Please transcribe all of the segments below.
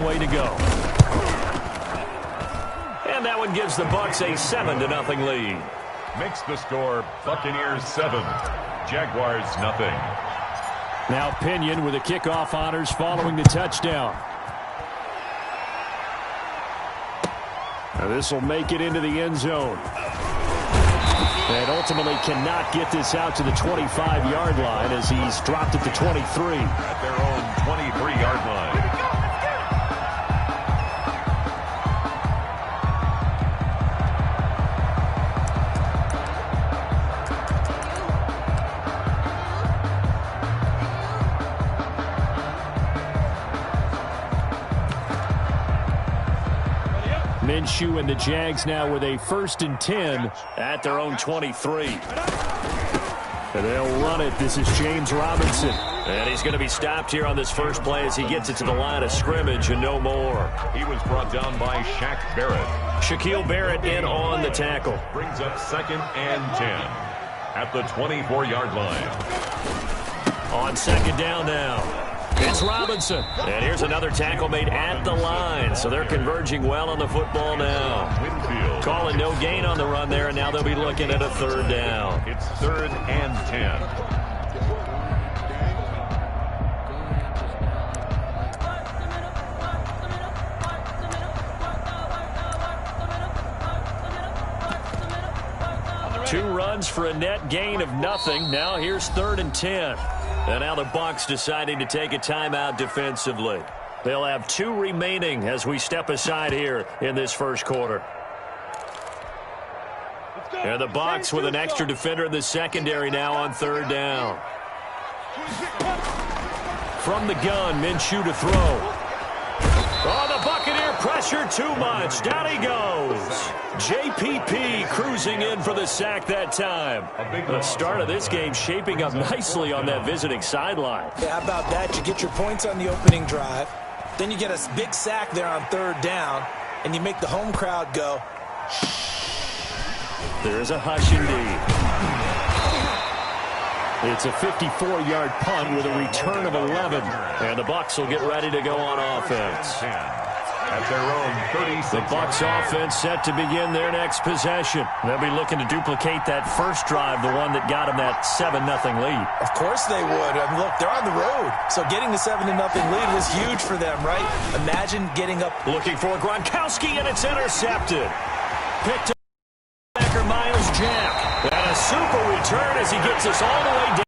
Way to go. And that one gives the Bucs a 7-0 lead. Makes the score Buccaneers 7, Jaguars nothing. Now Pinion with the kickoff honors following the touchdown. This will make it into the end zone. And ultimately cannot get this out to the 25-yard line as he's dropped at the 23. At their own 23-yard line. Minshew and the Jags now with a 1st and 10 at their own 23. And they'll run it. This is James Robinson. And he's going to be stopped here on this first play as he gets it to the line of scrimmage and no more. He was brought down by Shaq Barrett. Shaquille Barrett in on the tackle. Brings up 2nd and 10 at the 24-yard line. On 2nd down now. It's Robinson. And here's another tackle made at the line. So they're converging well on the football now. Winfield. Calling no gain on the run there, and now they'll be looking at a 3rd down. It's 3rd and 10. 2 runs for a net gain of nothing. Now here's 3rd and 10. And now the Bucs deciding to take a timeout defensively. They'll have 2 remaining as we step aside here in this first quarter. And the Bucs with an extra defender in the secondary now on 3rd down. From the gun, Minshew to throw. Oh, the Buccaneer pressure too much. Down he goes. JPP cruising in for the sack that time. The start of this game shaping up nicely on that visiting sideline. Yeah, how about that? You get your points on the opening drive. Then you get a big sack there on 3rd down. And you make the home crowd go. There's a hush indeed. It's a 54-yard punt with a return of 11. And the Bucs will get ready to go on offense. At their own 36. The Bucs offense set to begin their next possession. They'll be looking to duplicate that first drive, the one that got them that 7-0 lead. Of course they would. I mean, look, they're on the road. So getting the 7-0 lead was huge for them, right? Imagine getting up. Looking for Gronkowski, and it's intercepted. Picked up backer Miles Jack. And a super return as he gets us all the way down.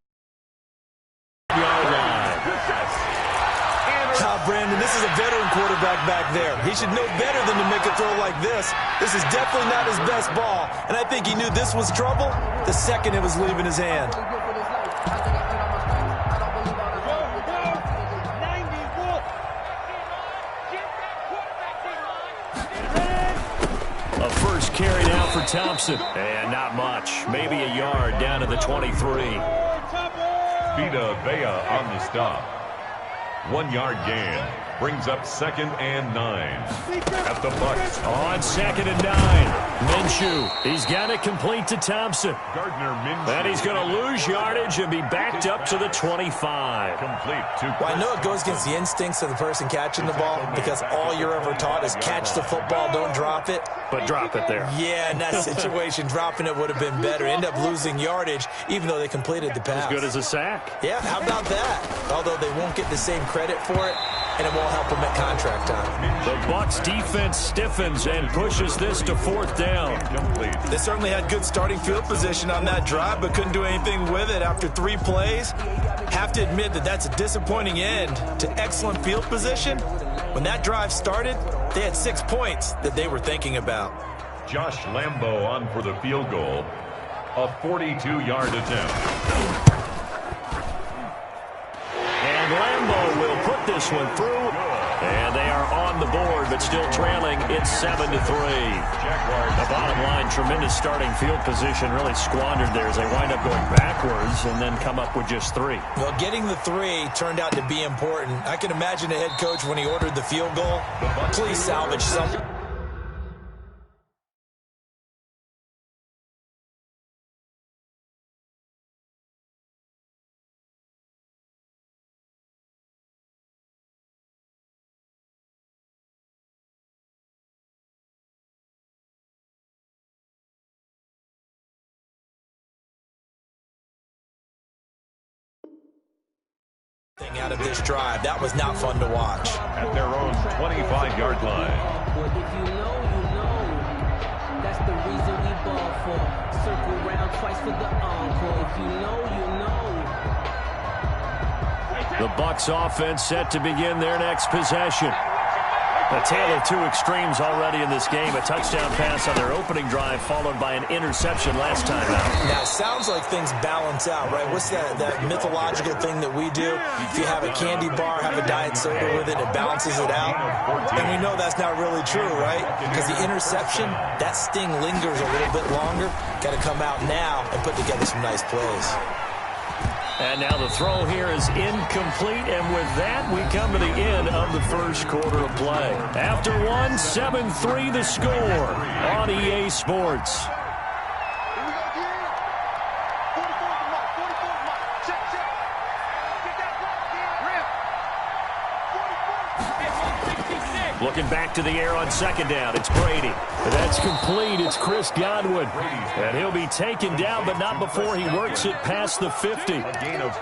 Brandon, this is a veteran quarterback back there. He should know better than to make a throw like this. This is definitely not his best ball, and I think he knew this was trouble the second it was leaving his hand. A first carry now for Thompson, and not much. Maybe a yard down to the 23. Vita Vea on the stop. 1-yard gain. Brings up 2nd and 9 at the Bucs. On 2nd and 9. Minshew. He's got it complete to Thompson. Gardner Minshew. And he's going to lose yardage and be backed up to the 25. Complete to. Well, I know it goes against the instincts of the person catching the ball because all you're ever taught is catch the football, don't drop it. But drop it there. Yeah, in that situation, dropping it would have been better. End up losing yardage, even though they completed the pass. As good as a sack. Yeah, how about that? Although they won't get the same credit for it, and it won't help them at contract time. The Bucs defense stiffens and pushes this to 4th down. They certainly had good starting field position on that drive, but couldn't do anything with it after 3 plays. Have to admit that that's a disappointing end to excellent field position. When that drive started, they had 6 points that they were thinking about. Josh Lambo on for the field goal. A 42-yard attempt. And Lambo will put this one through. And they are on the board, but still trailing. It's 7-3. The bottom line, tremendous starting field position, really squandered there as they wind up going backwards and then come up with just 3. Well, getting the 3 turned out to be important. I can imagine the head coach when he ordered the field goal. Please salvage something. Out of this drive. That was not fun to watch. At their own 25-yard line. If you know, you know. That's the reason we ball for. Circle round twice for the encore. If you know, you know. The Bucs offense set to begin their next possession. A tale of two extremes already in this game. A touchdown pass on their opening drive, followed by an interception last time out. Now, it sounds like things balance out, right? What's that mythological thing that we do? If you have a candy bar, have a diet soda with it, it balances it out. And we know that's not really true, right? Because the interception, that sting lingers a little bit longer. Got to come out now and put together some nice plays. And now the throw here is incomplete, and with that, we come to the end of the first quarter of play. After one, 7-3 the score on EA Sports. Looking back to the air on second down. It's Brady. That's complete. It's Chris Godwin. And he'll be taken down, but not before he works it past the 50.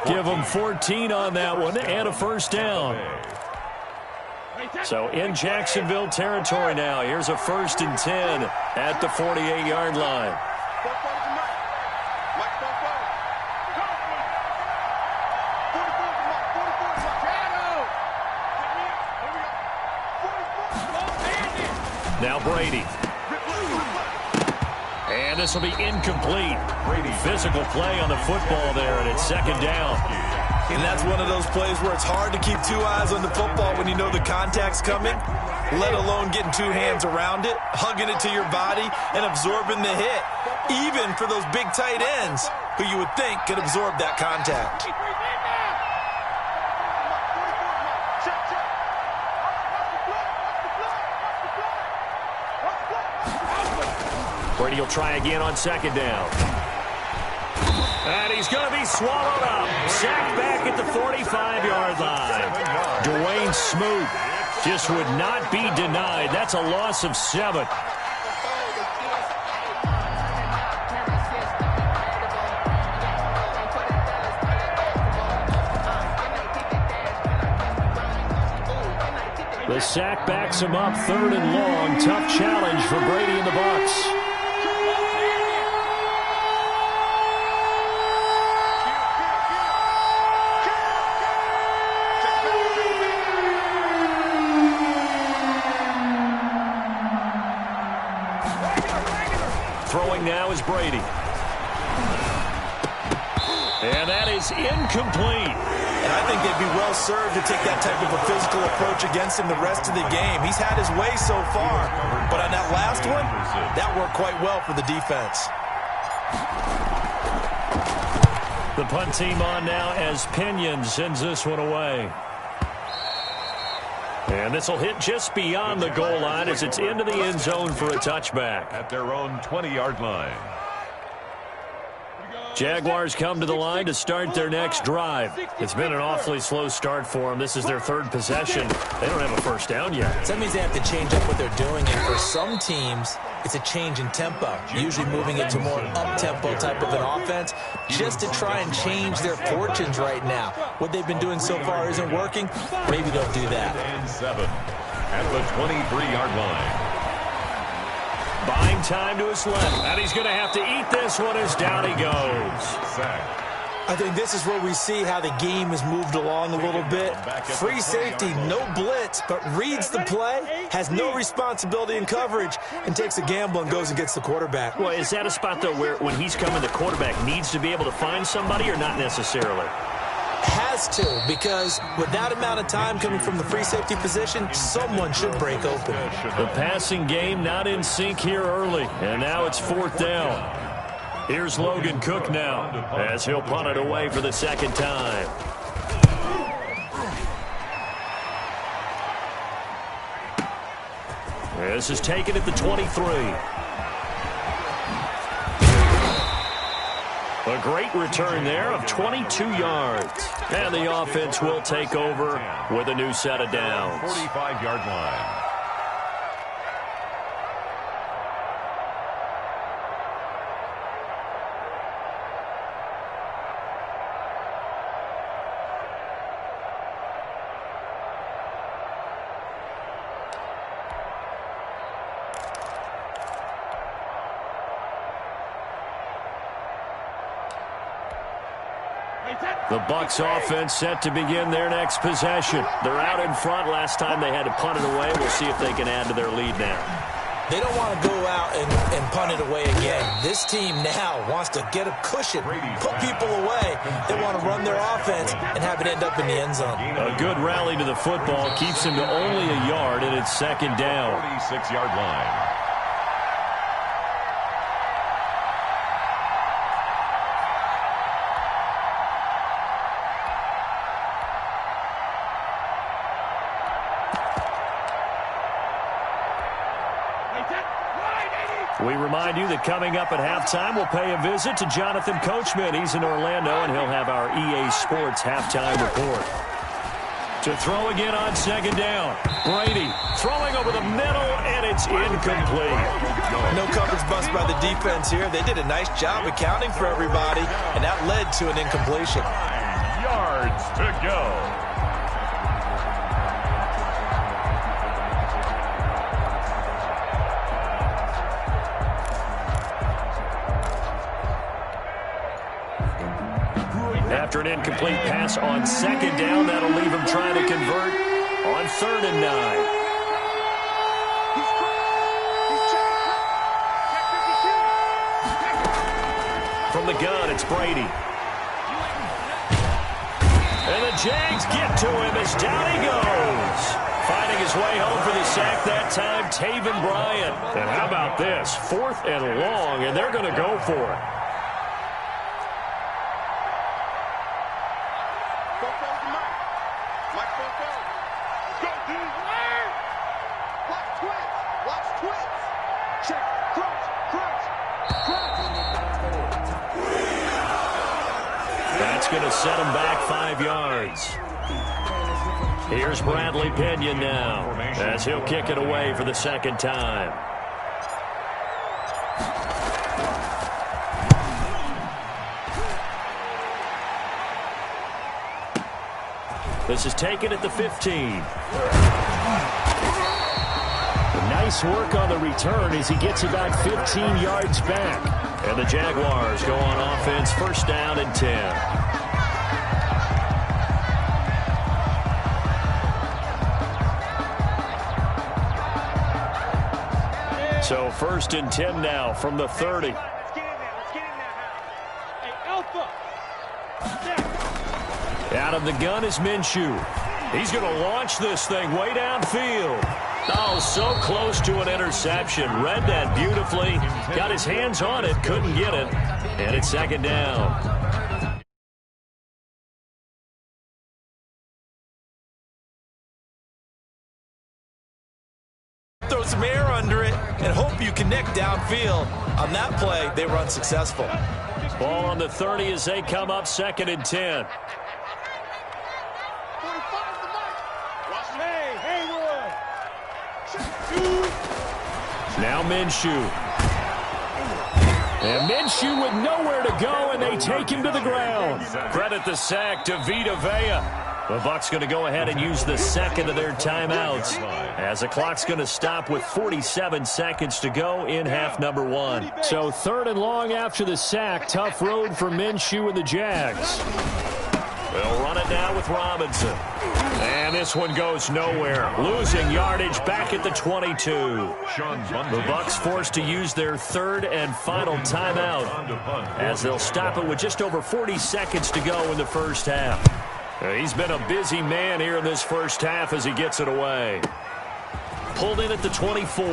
Give him 14 on that one and a first down. So in Jacksonville territory now. Here's a 1st and 10 at the 48-yard line. Now Brady. And this will be incomplete. Physical play on the football there, and it's second down. And that's one of those plays where it's hard to keep two eyes on the football when you know the contact's coming, let alone getting two hands around it, hugging it to your body, and absorbing the hit, even for those big tight ends who you would think could absorb that contact. Brady will try again on second down. And he's going to be swallowed up. Sacked back at the 45-yard line. Dwayne Smoot just would not be denied. That's a loss of 7. The sack backs him up, 3rd and long. Tough challenge for Brady and the Bucs. Throwing now is Brady. And that is incomplete. And I think they'd be well served to take that type of a physical approach against him the rest of the game. He's had his way so far, but on that last one, that worked quite well for the defense. The punt team on now as Pinion sends this one away. And this will hit just beyond the goal line as it's into the end zone for a touchback. At their own 20-yard line. Jaguars come to the line to start their next drive. It's been an awfully slow start for them. This is their 3rd possession. They don't have a first down yet. So that means they have to change up what they're doing, and for some teams, it's a change in tempo, usually moving it to more up-tempo type of an offense, just to try and change their fortunes right now. What they've been doing so far isn't working. Maybe they'll do that. And 7 at the 23-yard line. Buying time to his left, and he's going to have to eat this one as down he goes. Sack. I think this is where we see how the game has moved along a little bit. Free safety, no blitz, but reads the play, has no responsibility in coverage, and takes a gamble and goes and gets the quarterback. Well, is that a spot, though, where when he's coming, the quarterback needs to be able to find somebody or not necessarily? Has to, because with that amount of time coming from the free safety position, someone should break open. The passing game not in sync here early, and now it's 4th down. Here's Logan Cook now as he'll punt it away for the 2nd time. This is taken at the 23. A great return there of 22 yards. And the offense will take over with a new set of downs. 45-yard line. The Bucs offense set to begin their next possession. They're out in front. Last time they had to punt it away. We'll see if they can add to their lead now. They don't want to go out and punt it away again. This team now wants to get a cushion, put people away. They want to run their offense and have it end up in the end zone. A good rally to the football keeps him to only a yard, and it's second down. 46-yard line. We remind you that coming up at halftime, we'll pay a visit to Jonathan Coachman. He's in Orlando, and he'll have our EA Sports halftime report. To throw again on second down. Brady throwing over the middle, and it's incomplete. No coverage bust by the defense here. They did a nice job accounting for everybody, and that led to an incompletion. 9 yards to go. After an incomplete pass on second down, that'll leave him trying to convert on 3rd and 9. From the gun, it's Brady. And the Jags get to him as down he goes. Finding his way home for the sack that time, Taven Bryan. And how about this? 4th and long, and they're going to go for it. Going to set him back 5 yards. Here's Bradley Pinion now as he'll kick it away for the second time. This is taken at the 15. Nice work on the return as he gets about 15 yards back. And the Jaguars go on offense, 1st down and 10. So 1st and 10 now from the 30. Out of the gun is Minshew. He's going to launch this thing way downfield. Oh, so close to an interception. Read that beautifully. Got his hands on it, couldn't get it. And it's 2nd down. Throw some air under it and hope you connect downfield. On that play, they were unsuccessful. Ball on the 30 as they come up 2nd and 10. Now Minshew. And Minshew with nowhere to go, and they take him to the ground. Credit the sack to Vita Vea. The Bucs going to go ahead and use the 2nd of their timeouts as the clock's going to stop with 47 seconds to go in half number 1. So 3rd and long after the sack. Tough road for Minshew and the Jags. They'll run it now with Robinson. And this one goes nowhere. Losing yardage back at the 22. The Bucs forced to use their 3rd and final timeout as they'll stop it with just over 40 seconds to go in the first half. He's been a busy man here in this first half as he gets it away. Pulled in at the 24.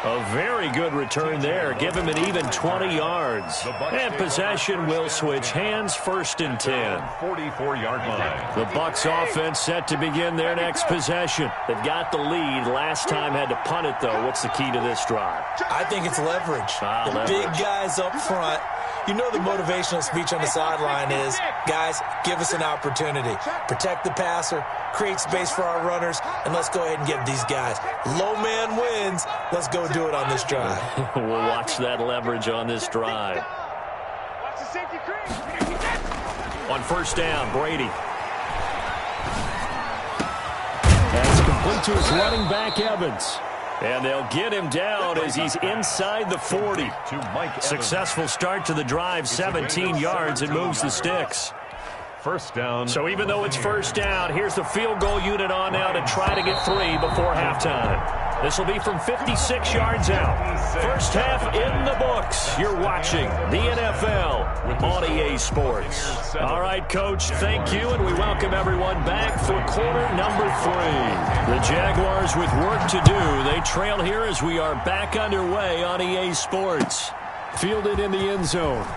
A very good return there. Give him an even 20 yards. And possession will switch hands, 1st and 10. 44-yard line. The Bucs offense set to begin their next possession. They've got the lead. Last time had to punt it, though. What's the key to this drive? I think it's leverage. The big guys up front. You know the motivational speech on the sideline is, guys, give us an opportunity. Protect the passer, create space for our runners, and let's go ahead and give these guys. Low man wins. Let's go do it on this drive. We'll watch that leverage on this drive. On 1st down, Brady. That's complete to his running back, Evans. And they'll get him down as he's inside the 40. Successful start to the drive, 17 yards, and moves the sticks. First down. So even though it's first down, here's the field goal unit on now to try to get 3 before halftime. This will be from 56 yards out. First half in the books. You're watching the NFL on EA Sports. All right, Coach, thank you, and we welcome everyone back for quarter number 3. The Jaguars with work to do. They trail here as we are back underway on EA Sports. Fielded in the end zone.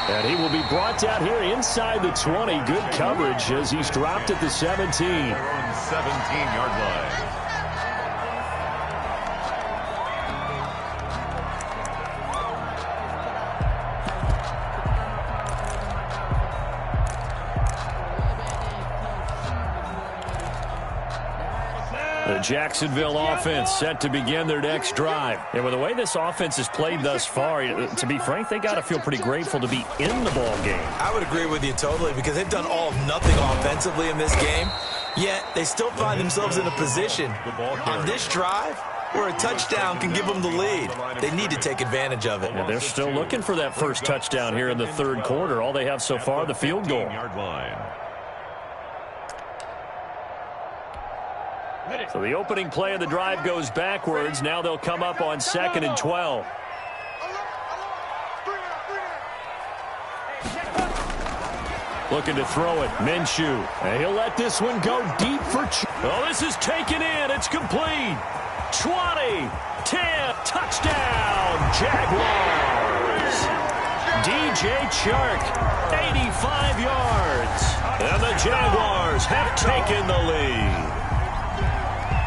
And he will be brought down here inside the 20. Good coverage as he's dropped at the 17. 17-yard line. The Jacksonville offense set to begin their next drive. And with the way this offense has played thus far, to be frank, they got to feel pretty grateful to be in the ball game. I would agree with you totally because they've done all of nothing offensively in this game, yet they still find themselves in a position on this drive where a touchdown can give them the lead. They need to take advantage of it. And they're still looking for that first touchdown here in the third quarter. All they have so far, the field goal. So the opening play of the drive goes backwards. Now they'll come up on 2nd and 12. Looking to throw it. Minshew. And he'll let this one go deep for... Oh, this is taken in. It's complete. 20, 10, touchdown, Jaguars. DJ Chark, 85 yards. And the Jaguars have taken the lead.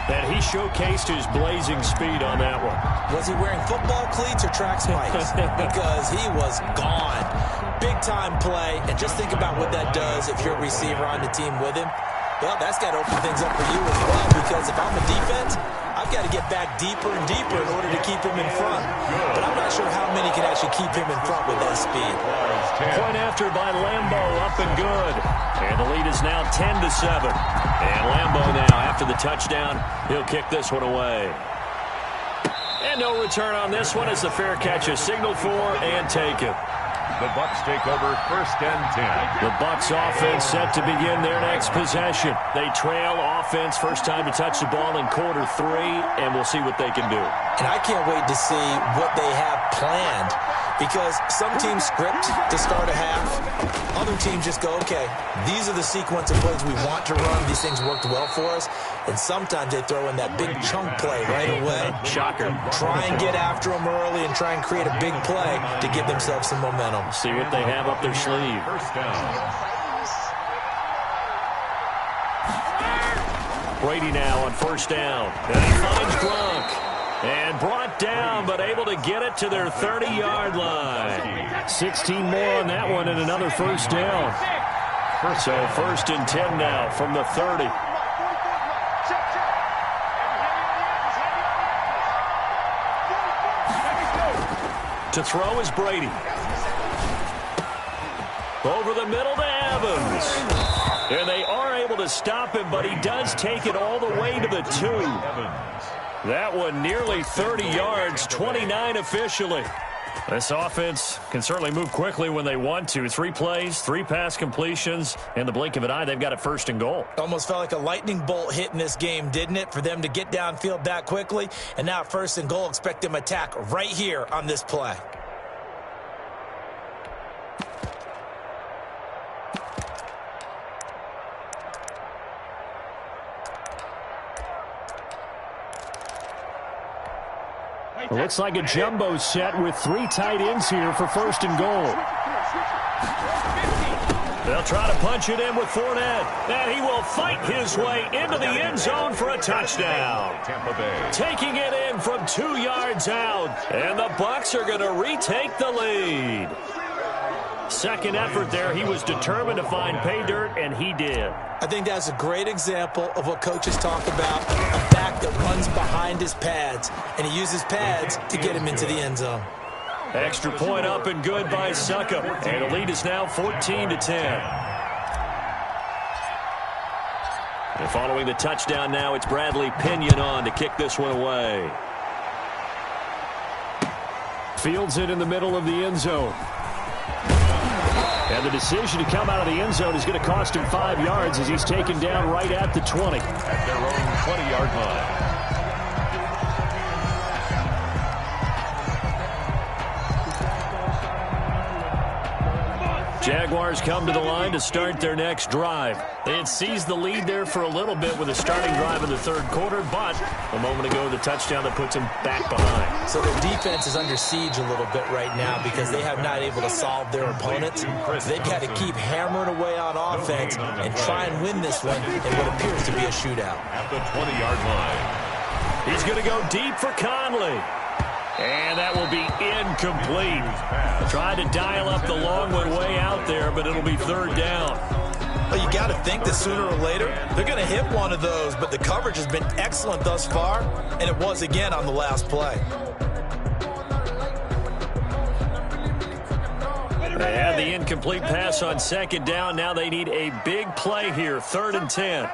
And he showcased his blazing speed on that one. Was he wearing football cleats or track spikes? Because he was gone. Big-time play. And just think about what that does if you're a receiver on the team with him. Well, that's got to open things up for you as well. Because if I'm a defense, I've got to get back deeper and deeper in order to keep him in front. But I'm not sure how many can actually keep him in front with that speed. Point after by Leemo, up and good. And the lead is now 10-7. And Leemo now, after the touchdown, he'll kick this one away. And no return on this one as the fair catch is signaled for and taken. The Bucs take over 1st and 10. The Bucs offense set to begin their next possession. They trail offense, first time to touch the ball in quarter 3, and we'll see what they can do. And I can't wait to see what they have planned because some teams script to start a half. Other teams just go, okay, these are the sequence of plays we want to run. These things worked well for us. And sometimes they throw in that big chunk play right away. Shocker. Try and get after them early and try and create a big play to give themselves some momentum. See what they have up their sleeve. First down. Brady now on first down. And he finds Gronk. And brought down, but able to get it to their 30-yard line. 16 more on that one and another first down. So 1st and 10 now from the 30. To throw is Brady. Over the middle to Evans. And they are able to stop him, but he does take it all the way to the 2. That one nearly 30 yards, 29 officially. This offense can certainly move quickly when they want to. 3 plays, 3 pass completions. In the blink of an eye, they've got it 1st and goal. Almost felt like a lightning bolt hit in this game, didn't it? For them to get downfield that quickly. And now 1st and goal, expect them to attack right here on this play. It looks like a jumbo set with 3 tight ends here for 1st and goal. They'll try to punch it in with Fournette. And he will fight his way into the end zone for a touchdown. Tampa Bay. Taking it in from 2 yards out. And the Bucs are going to retake the lead. Second effort there. He was determined to find pay dirt, and he did. I think that's a great example of what coaches talk about, a back that runs behind his pads, and he uses pads to get him into the end zone. Extra point up and good by Suckup. And the lead is now 14-10. And following the touchdown now, it's Bradley Pinion on to kick this one away. Fields it in the middle of the end zone. And the decision to come out of the end zone is going to cost him 5 yards as he's taken down right at the 20. At their own 20-yard line. Jaguars come to the line to start their next drive. They had seized the lead there for a little bit with a starting drive in the third quarter, but a moment ago the touchdown that puts them back behind. So their defense is under siege a little bit right now because they have not able to solve their opponents. They've got to keep hammering away on offense and try and win this one in what appears to be a shootout. At the 20-yard line. He's going to go deep for Conley. And that will be incomplete. Tried to dial up the long one way out there, but it'll be third down. Well, you got to think that sooner or later they're going to hit one of those, but the coverage has been excellent thus far, and it was again on the last play. They had the incomplete pass on second down. Now they need a big play here, 3rd and 10.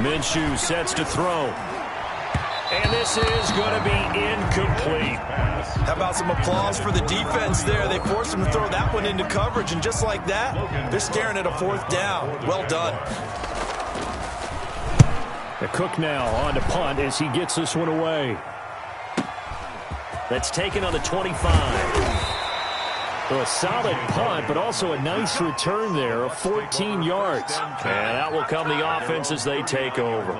Minshew sets to throw. And this is going to be incomplete. How about some applause for the defense there? They forced him to throw that one into coverage, and just like that, they're staring at a 4th down. Well done. The Cook now on to punt as he gets this one away. That's taken on the 25. So a solid punt, but also a nice return there of 14 yards. And out will come the offense as they take over.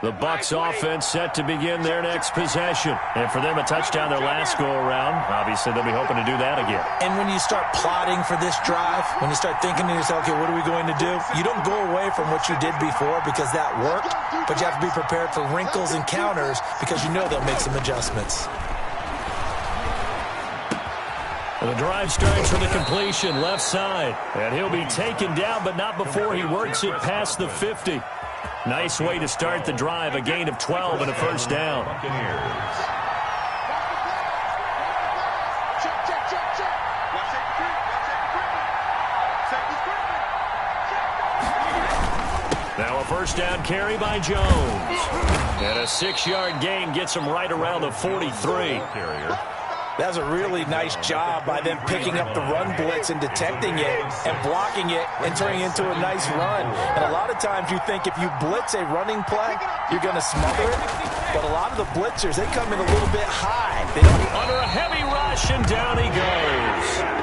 The Bucs offense set to begin their next possession. And for them, a touchdown their last go-around. Obviously, they'll be hoping to do that again. And when you start plotting for this drive, when you start thinking to yourself, okay, what are we going to do? You don't go away from what you did before because that worked, but you have to be prepared for wrinkles and counters because you know they'll make some adjustments. Well, the drive starts with a completion left side. And he'll be taken down, but not before he works it past the 50. Nice way to start the drive, a gain of 12 and a first down. Now a first down carry by Jones. And a 6-yard gain gets him right around the 43. That's a really nice job by them picking up the run blitz and detecting it and blocking it and turning it into a nice run. And a lot of times you think if you blitz a running play, you're going to smother it. But a lot of the blitzers, they come in a little bit high. They don't under a heavy rush, and down he goes.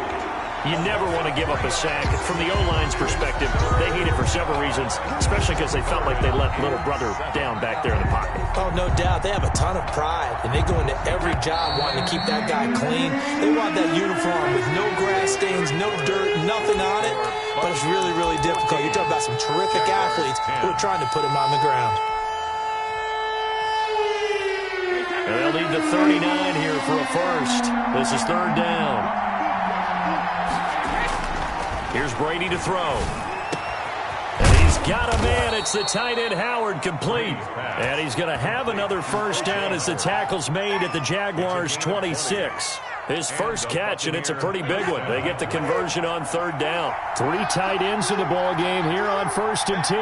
You never want to give up a sack. From the O-line's perspective, they hate it for several reasons, especially because they felt like they let little brother down back there in the pocket. Oh, no doubt. They have a ton of pride, and they go into every job wanting to keep that guy clean. They want that uniform with no grass stains, no dirt, nothing on it. But it's really, really difficult. You're talking about some terrific athletes who are trying to put him on the ground. And they'll need the 39 here for a first. This is third down. Here's Brady to throw. And he's got a man. It's the tight end Howard, complete. And he's going to have another first down as the tackle's made at the Jaguars' 26. His first catch, and it's a pretty big one. They get the conversion on third down. 3 tight ends in the ball game here on 1st and 10.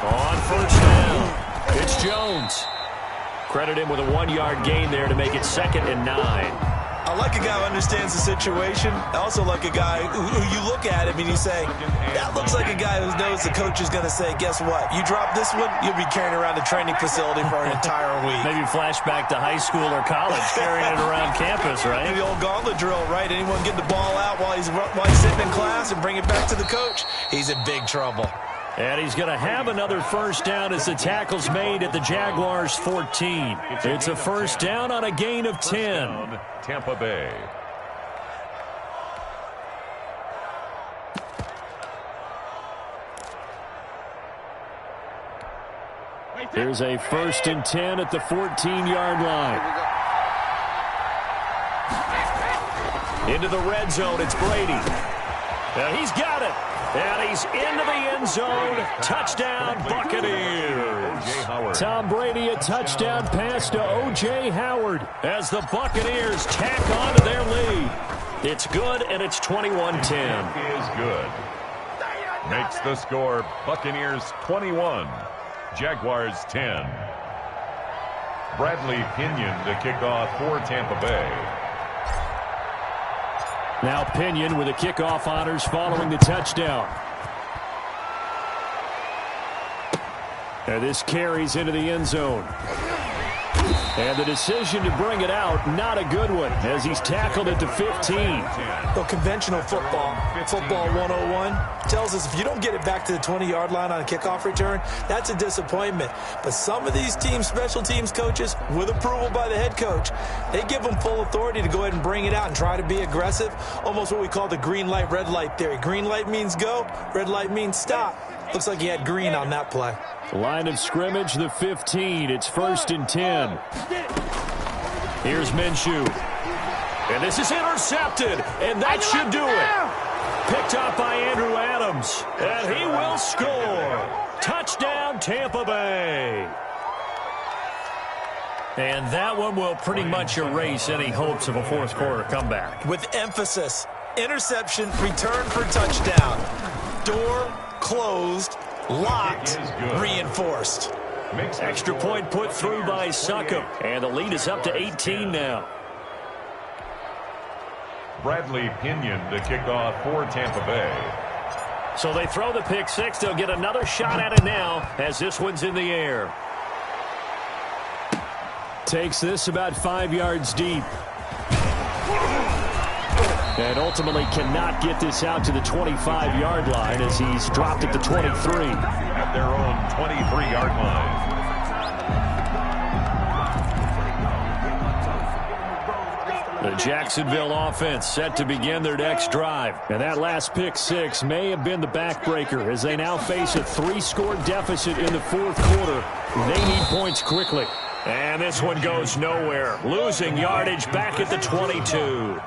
On first down, it's Jones. Credit him with a 1-yard gain there to make it 2nd and 9. I like a guy who understands the situation. I also like a guy who you look at him and you say, that looks like a guy who knows the coach is going to say, guess what? You drop this one, you'll be carrying around the training facility for an entire week. Maybe flashback to high school or college, carrying it around campus, right? Maybe the old gauntlet drill, right? Anyone get the ball out while he's sitting in class and bring it back to the coach? He's in big trouble. And he's going to have another first down as the tackle's made at the Jaguars' 14. It's a first down on a gain of 10. Tampa Bay. There's a 1st and 10 at the 14-yard line. Into the red zone, it's Brady. And he's got it. And he's into the end zone. Touchdown, Buccaneers. Tom Brady, a touchdown pass to O.J. Howard as the Buccaneers tack on to their lead. It's good, and it's 21-10. Is good. Makes the score Buccaneers 21, Jaguars 10. Bradley Pinion to kick off for Tampa Bay. Now Pinion with the kickoff honors following the touchdown. And this carries into the end zone. And the decision to bring it out, not a good one, as he's tackled at the 15. Well, conventional football 101, tells us if you don't get it back to the 20-yard line on a kickoff return, that's a disappointment. But some of these teams, special teams coaches, with approval by the head coach, they give them full authority to go ahead and bring it out and try to be aggressive, almost what we call the green light, red light theory. Green light means go, red light means stop. Looks like he had green on that play. Line of scrimmage, the 15. It's 1st and 10. Here's Minshew. And this is intercepted, and that should do it. Picked up by Andrew Adams, and he will score. Touchdown, Tampa Bay. And that one will pretty much erase any hopes of a fourth quarter comeback. With emphasis, interception, return for touchdown. Door closed, locked, reinforced. Extra point put through by Succop, and the lead is up to 18 now. Bradley Pinion to kick off for Tampa Bay. So they throw the pick six. They'll get another shot at it now as this one's in the air. Takes this about 5 yards deep. And ultimately cannot get this out to the 25-yard line as he's dropped at the 23. At their own 23-yard line. The Jacksonville offense set to begin their next drive. And that last pick six may have been the backbreaker as they now face a 3-score deficit in the fourth quarter. They need points quickly. And this one goes nowhere. Losing yardage back at the 22.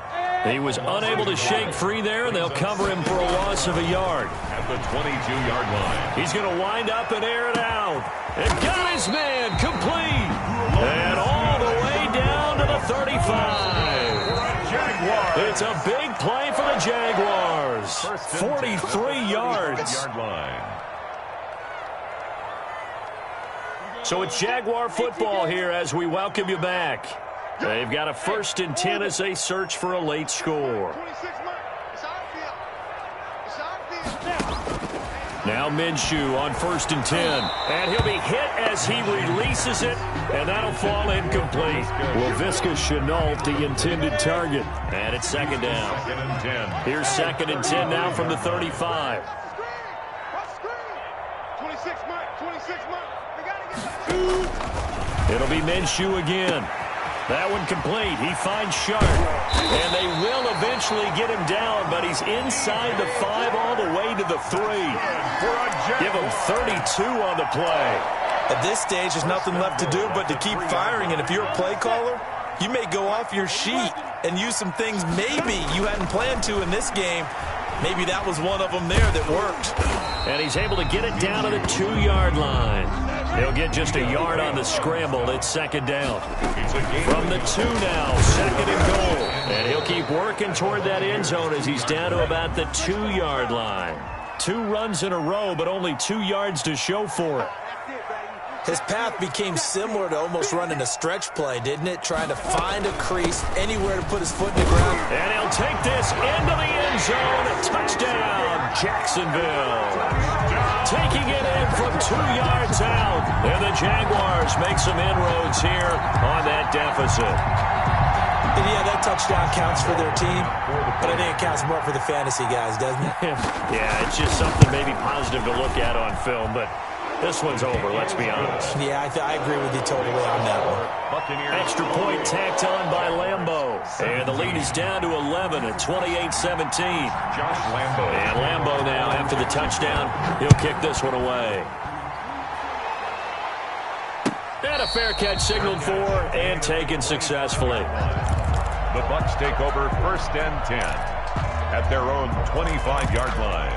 He was unable to shake free there, and they'll cover him for a loss of a yard. At the 22-yard line. He's going to wind up and air it out. And got his man complete. And all the way down to the 35. It's a big play for the Jaguars. 43 yards. So it's Jaguar football here as we welcome you back. They've got a 1st and 10 as they search for a late score. Now Minshew on 1st and 10. And he'll be hit as he releases it, and that'll fall incomplete. Laviska Shenault, the intended target. And it's 2nd down. 2nd and 10. Here's 2nd and 10 now from the 35. It'll be Minshew again. That one complete. He finds Sharp. And they will eventually get him down, but he's inside the 5 all the way to the 3. Give him 32 on the play. At this stage, there's nothing left to do but to keep firing. And if you're a play caller, you may go off your sheet and use some things maybe you hadn't planned to in this game. Maybe that was one of them there that worked. And he's able to get it down to the 2-yard line. He'll get just a yard on the scramble. It's 2nd down. From the 2 now, 2nd and goal. And he'll keep working toward that end zone as he's down to about the 2-yard line. 2 runs in a row, but only 2 yards to show for it. His path became similar to almost running a stretch play, didn't it? Trying to find a crease, anywhere to put his foot in the ground. And he'll take this into the end zone. A touchdown, Jacksonville. Taking it in from 2 yards out. And the Jaguars make some inroads here on that deficit. And yeah, that touchdown counts for their team, but I think it counts more for the fantasy guys, doesn't it? Yeah, it's just something maybe positive to look at on film, but this one's over, let's be honest. Yeah, I agree with you totally on that one. Extra point tacked on by Lambo. And the lead is down to 11 at 28-17. Josh Lambo. And Lambo now, after the touchdown, he'll kick this one away. And a fair catch signaled for and taken successfully. The Bucs take over 1st and 10 at their own 25-yard line.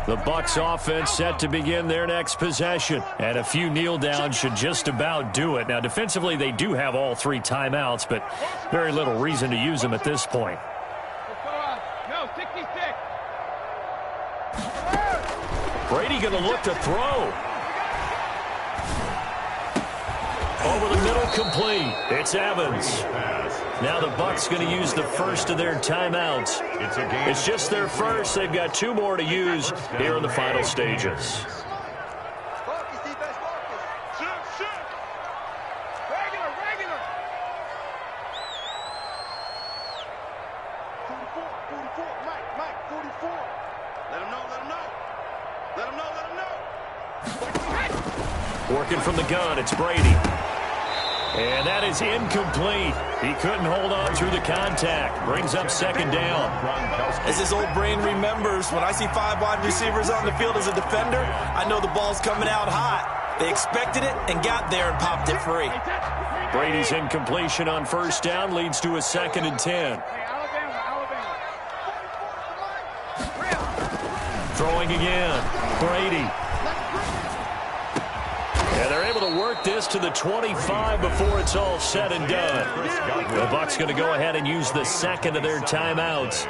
The Bucs offense set to begin their next possession. And a few kneel downs should just about do it. Now, defensively, they do have all 3 timeouts, but very little reason to use them at this point. No, 66. Brady going to look to throw. Over the middle, complete. It's Evans. Now the Bucs going to use the first of their timeouts. It's just their first. They've got 2 more to use here in the final stages. Working from the gun, it's Brady. And that is incomplete. He couldn't hold on through the contact. Brings up second down. As his old brain remembers, when I see 5 wide receivers on the field as a defender, I know the ball's coming out hot. They expected it and got there and popped it free. Brady's incompletion on first down leads to a 2nd and 10. Throwing again. Brady. And they're able to work this to the 25 before it's all said and done. The Bucs going to go ahead and use the second of their timeouts.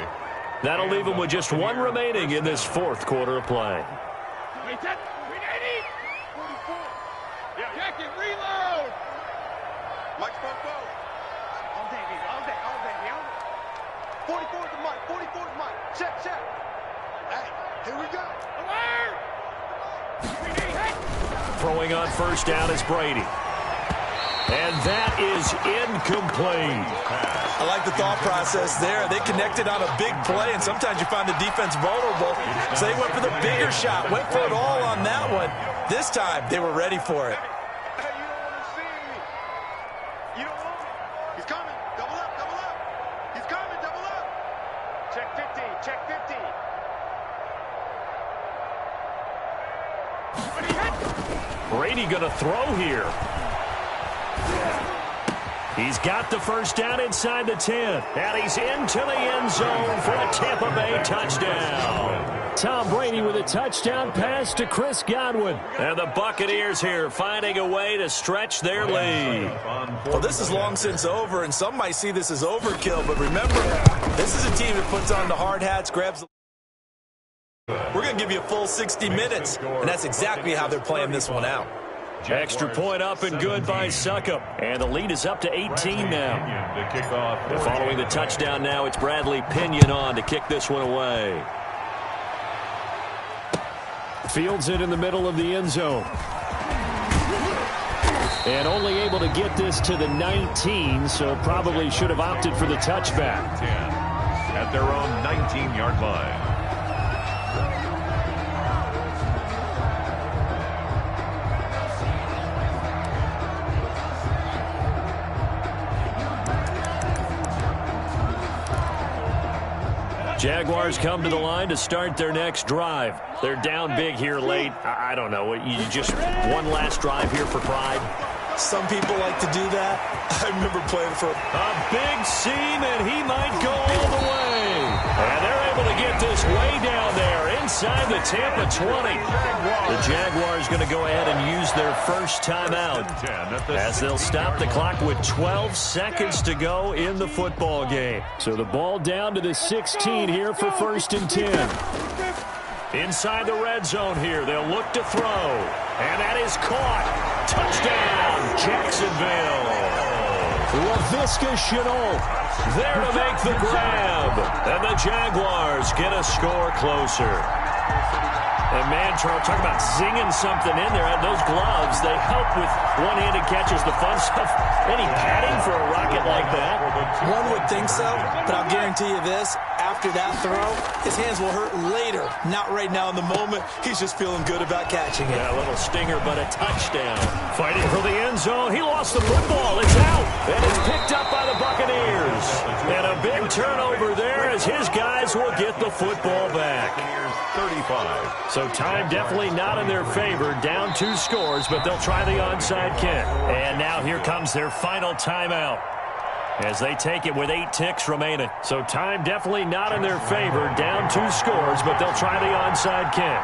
That'll leave them with just 1 remaining in this 4th quarter of play. Reload. Mike, 44 to Mike. 44 to Mike. Check. Hey, here we go. Throwing on first down is Brady. And that is incomplete. I like the thought process there. They connected on a big play, and sometimes you find the defense vulnerable. So they went for the bigger shot, went for it all on that one. This time, they were ready for it. Hey, you don't want to see me. You don't want me. He's coming. Double up. He's coming. Double up. Check 50. Brady going to throw here. He's got the first down inside the 10. And he's into the end zone for a Tampa Bay touchdown. Tom Brady with a touchdown pass to Chris Godwin. And the Buccaneers here finding a way to stretch their lead. Well, this is long since over, and some might see this as overkill. But remember, this is a team that puts on the hard hats, grabs the... We're going to give you a full 60 minutes, and that's exactly how they're playing this one out. Extra point up and good by Succop. And the lead is up to 18 now. Following the touchdown now, it's Bradley Pinion on to kick this one away. Fields it in the middle of the end zone. And only able to get this to the 19, so probably should have opted for the touchback. 10 at their own 19-yard line. Jaguars come to the line to start their next drive. They're down big here late. I don't know. You just one last drive here for pride? Some people like to do that. I remember playing for a big seam, and he might go all the way. And they're able to get this way down there inside the Tampa 20. The Jaguars going to go ahead and use their first timeout as they'll stop the clock with 12 seconds to go in the football game. So the ball down to the 16 here for 1st and 10. Inside the red zone here, they'll look to throw. And that is caught. Touchdown, Jacksonville. Laviska Shenault there to make the grab. And the Jaguars get a score closer. And man, Charles, talk about zinging something in there. Those gloves, they help with one-handed catches, the fun stuff. Any padding for a rocket like that? One would think so, but I'll guarantee you this. After that throw, his hands will hurt later. Not right now in the moment. He's just feeling good about catching it. Yeah, a little stinger, but a touchdown. Fighting for the end zone. He lost the football. It's out. And it's picked up by the Buccaneers. And a big turnover there as his guys will get the football back. 35. So time definitely not in their favor. Down 2 scores, but they'll try the onside kick. And now here comes their final timeout. as they take it with 8 ticks remaining. So time definitely not in their favor. Down 2 scores, but they'll try the onside kick.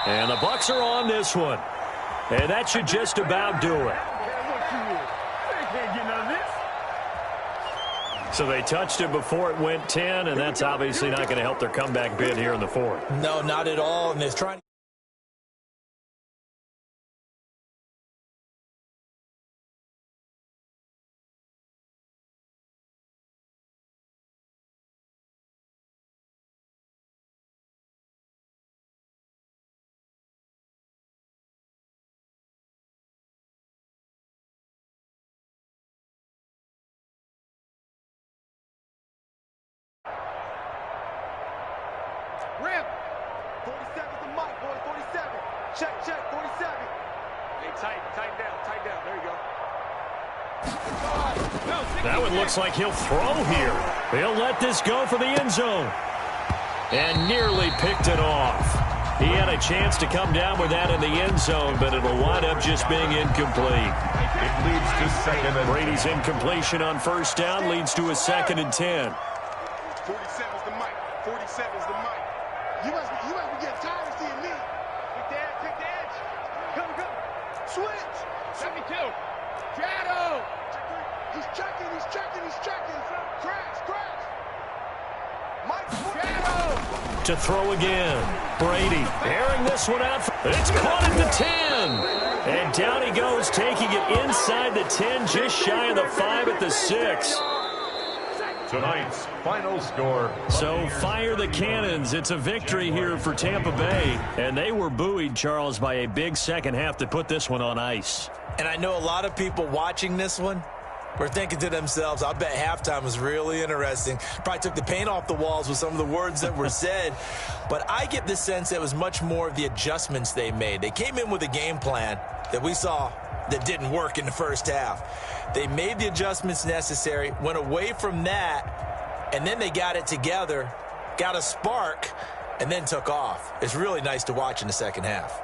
And the Bucs are on this one. And that should just about do it. So they touched it before it went 10, and that's obviously not going to help their comeback bid here in the fourth. No, not at all. And they're trying. Rim. 47's the mic, boy. 47. Check, 47. Hey, tighten down. There you go. That one looks like he'll throw here. He'll let this go for the end zone. And nearly picked it off. He had a chance to come down with that in the end zone, but it'll wind up just being incomplete. It leads to second and Brady's incompletion on first down leads to a 2nd and 10. 47's the mic. 47's the mic. You must be getting tired of seeing me. Pick the edge. Come. Switch. 72. Shadow. He's checking. Crash. Mike. Shadow. To throw again. Brady airing this one out. It's caught at the 10. And down he goes, taking it inside the 10, just shy of the 5 at the 6. tonight's final score. So fire the cannons. It's a victory here for Tampa Bay. And they were buoyed, Charles, by a big second half to put this one on ice. And I know a lot of people watching this one were thinking to themselves, I bet halftime was really interesting. Probably took the paint off the walls with some of the words that were said. But I get the sense it was much more of the adjustments they made. They came in with a game plan that we saw that didn't work in the first half. They made the adjustments necessary, went away from that, and then they got it together, got a spark, and then took off. It's really nice to watch in the second half.